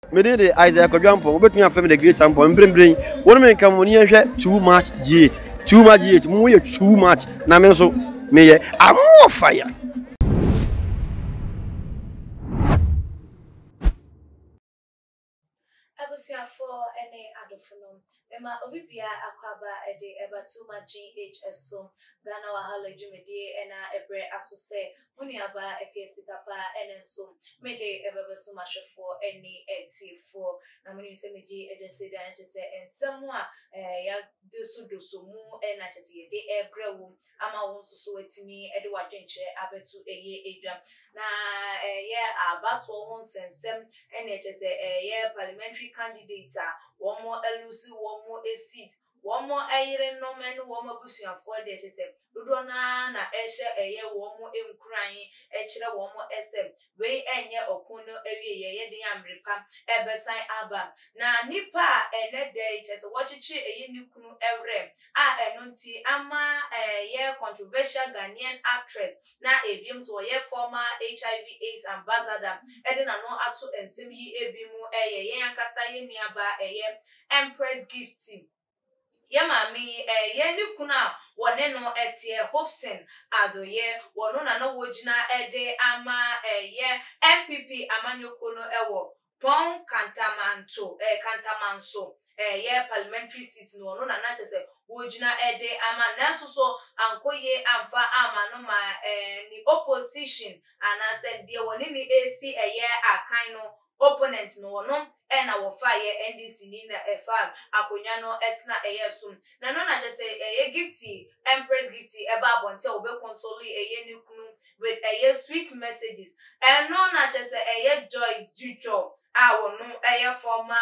Me did the Isaac Jumpo, but me a family the great tampo and bring one man come on here too much G8. Too much G8, more too much. Now so me I'm more fire. For any other phone. Emma Obibia Aquaba Ede Eba too much GHS so Ghana Wahala Jumedi and Ebre Asose Muniaba Epiesicapa and so Mede Eba so much for any ET4 Namuni Semiji Edesida and just say and somewhere ya do so mu and I just de Ebre womb Ama won't so it me Edward Jenche Abetu a ye Adrian na about 1 month and some and it is a parliamentary candidate one more elusi one more a seat one more iron no man one more bush and 4 days Ludona na esha a year one more in crying echira one more SM way and ye okuno every year the amripa ebesign aba na nipa and that day just watch it a nukunu every enunti ama ye controversial Ghanaian actress na ebium so ye former HIV/AIDS ambassador edina no ato ensem yi ebimu ye yankasa ye nuaba Empress Gifty ye mami ye nikuna wone no etie Hopeson Adorye wono na no wogina ede ama ye MPP amanyoko no ewo pon kantamanso ye parliamentary seat no no na chese wogina ede ama nanso so ankoye amfa ama no ma ni opposition and said the one ni AC akan no opponent no no na wo fire NDC ni na efa akonya no etna sum na no na chese Gifty Empress Gifty eba bonte obe console ni kunu with sweet messages and no na chese Joyce Jujo no former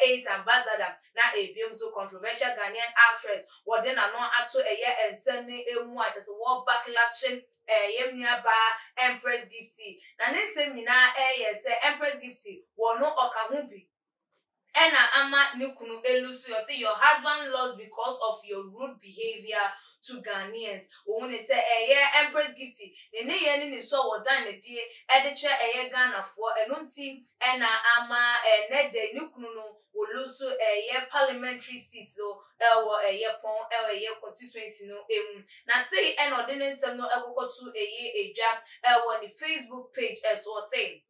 AIDS ambassador na ebium so controversial Ghanaian actress wode na no ato ensene emu a just war backlashing yemniaba Empress Gifty na nsem nyina say Empress Gifty wono okahu bi ena ama nikunu elusu you say your husband lost because of your rude behavior to Ghanaians. When say Empress Gifty, ne ye ni so wodan ne die che Ghana for enunti ena ama ne de nikunu no wolusu parliamentary seats so wo pon constituency no emu na say en ordinance no ekokotu edwa wo ni Facebook page as was saying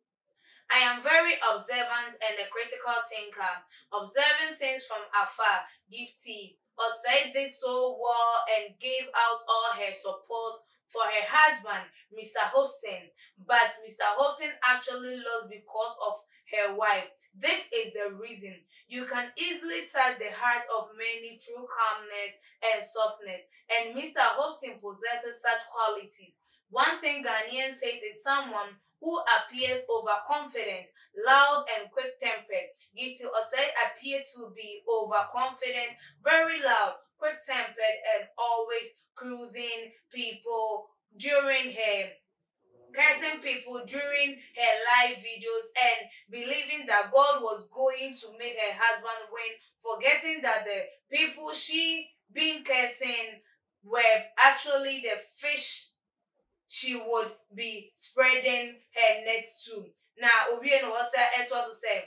I am very observant and a critical thinker, observing things from afar. Gifty or said this so well and gave out all her support for her husband, Mr. Hopeson. But Mr. Hopeson actually lost because of her wife. This is the reason. You can easily touch the hearts of many through calmness and softness, and Mr. Hopeson possesses such qualities. One thing Ghanaians hate is someone who appears overconfident, loud, and quick-tempered. Gifty Osei appeared to be overconfident, very loud, quick-tempered, and always cruising people during her cursing people during her live videos and believing that God was going to make her husband win, forgetting that the people she been cursing were actually the fish she would be spreading her nets to. Now, Obieno was to say,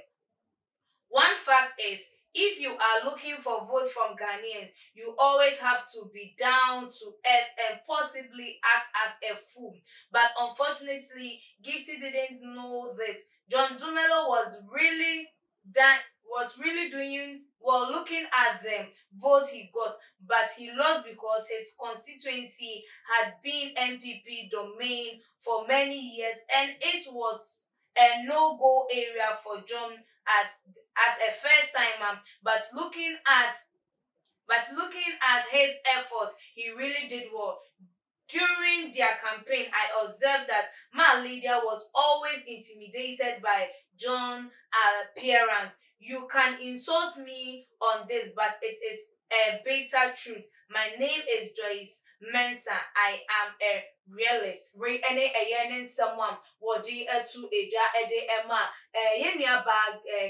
one fact is, if you are looking for votes from Ghanaians, you always have to be down to earth and possibly act as a fool. But unfortunately, Gifty didn't know that John Dumelo was really doing well looking at the votes he got, but he lost because his constituency had been MPP domain for many years and it was a no-go area for John as a first timer. But looking at his effort, he really did well. During their campaign, I observed that my leader was always intimidated by John's appearance. You can insult me on this, but it is a bitter truth. My name is Joyce Mensa. I am a realist. Re any someone wodi to emma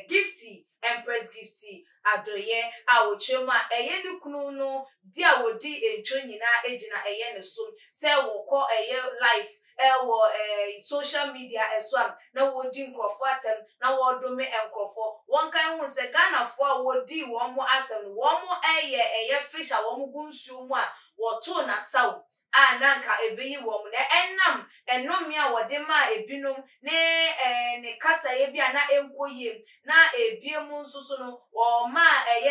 Gifty Empress Gifty Adorye awochema nukunu no dia wodi entwo nyina ejina ne so se wo ko life social media eswam na wodi nkrofo atem na wodome enkrofo won kan hu se Ghana fo wodi wo mo atem wo mo eye fisha wo mo gunsu mu a woto na saw nanka ebeyi wo mo na enam enomi a wode ma ebinom ne kasa ye bia na enkoyem na ebiemu nsusu no o ma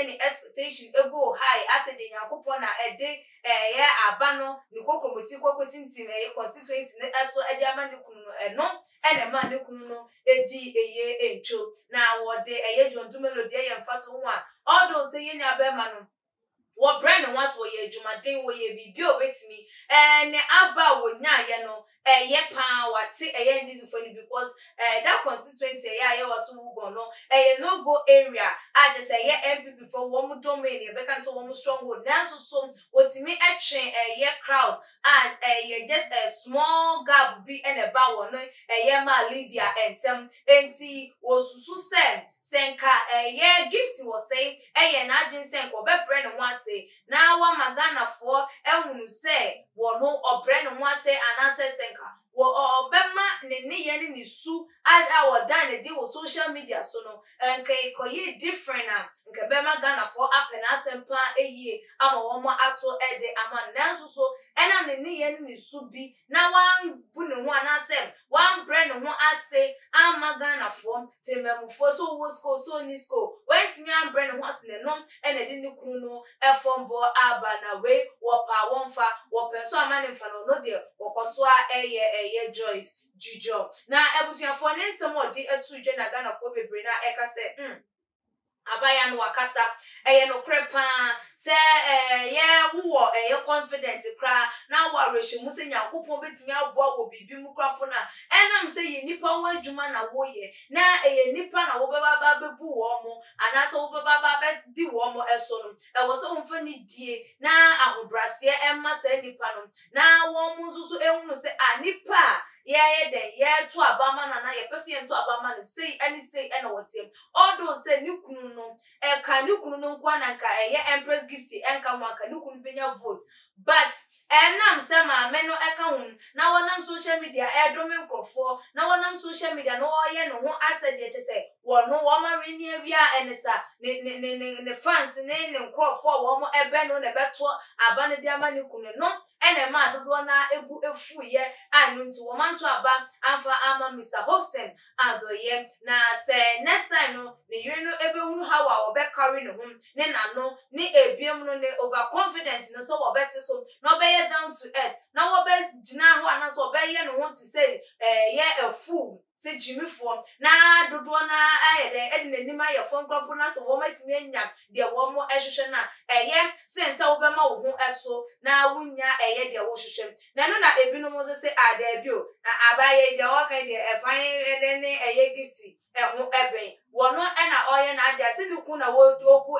ni expectation ego high as de nyankopon na ede aba no ni kokromoti kokotintim constituency ne eso ede ama ne kunu no eno ene ma ne kunu no edi entwo na wode jontu melody mfato ho a all those say ye ni abema no wo brand once wo ye adwumaden wo ye bibia obetimi ne aba wo nya ye no pa wate ndisi for because that constituency ye was who go no no go area I just say MPP for one domain e be kan so one stronghold na so wotimi etwen crowd and just a small gap be and about one ma Lydia entem enti wo susu senka Gifty was saying na adwen senka obebre no one say na wa magana for ehunu say wo no obre no one say anase senka wo obema ne ye ni su ada wo dan ne dey wo social media so no nke koye different na nke bema Ghana for apena asempa eyie ama wo mo ato ede ama nanso so ena ne ye ni su bi na wan bu ne ho anase wan bre ne ho ase ama Ghana for tememufo so wo school so ni school went me am bre ne ho ase ne no ena de ni kunu no efombo aba na we wo pa wonfa wo penso ama ne mfa no de wokoso a Joyce Jujo na ebusuafo ne nsem odi atudwe na Ghana fo bebre na eka se abaya no wakasa no prepa se wo confident kra na wo arehwe mu se nyankopon betimi aboa wo bibi mu krapo na enam se ye nipa wo adwuma na wo ye na nipa na wo baba bebu wo mo anase wo baba di wo mo eso no wo se wonfa ni die na ahobrase emma se nipa no na wo mu nsusu ehunu se nipa to abama na ye pese to abama ne say any say na wotem odo say ni kunu no ka ni kunu no kwa na ka Empress Gifty enka mo ka ni kunu benya vote but enam se ma me no eka hun na wonam social media edome nkrofo na wonam social media no oye no ho asede che se wono wo ma reni awia enesa ne fans ne nkrofo wo mo ebe no ne beto aba ne dia ma ni kunu no ene ma dodo na ebu efu ye anu nti wo manto aba amfa ama Mr. Hopeson Adorye na se next time no ne yire no ebe hunu hawa obe carry no hum ne nano ne ebiem no ne overconfident no so obe te so no be down to earth na wo be gina ho ana so obe ye no ho ti say a fool se Jimmy form na dodo na ede nanima ye form kwapo na so wo matimi anya de wo mo ehwehwe na sense wo be ma wo ho eso na wunya de wo hwehwem na no na ebinom mo se ada bi o na abaye de wo kan de efan ede ne Gifty ho eben wono na oye na ada se ni ku na wo oku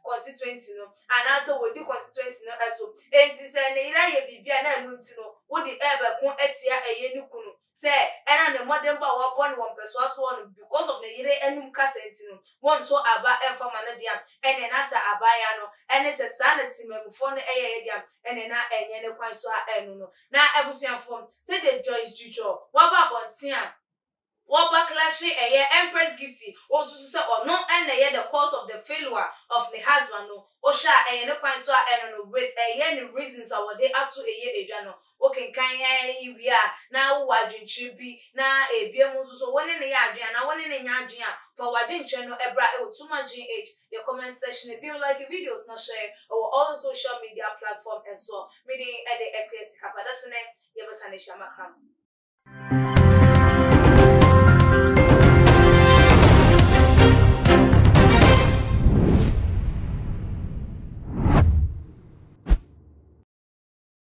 constituency no ana se wo di constituency no eso enti se ne ira ye bibia na anu nti no wo di ebe ku etia ni kunu say ena ne modern ba wa born one person so on because of the yire enum kasenti no won to aba emfa ma na dia ene na sa abaya no ene se sanity memfo no dia ene na enye ne kwan so enu no na ebusuafo say the Joyce Jujo wa ba bontin a wo backlash Empress Gifty osusu se ono ene the cause of the failure of the husband no o sha ne kwan so enu no with any reasons our dey atu edwa no okay kan wi a na wo adwentwe bi na ebiem so woni ne ya adwen na woni ne nya adwen a for wadwentwe no ebra tuma gh your comment section if you like videos na share or all social media platform and so meeting at the Empress kapada sene yebasa ne shama kram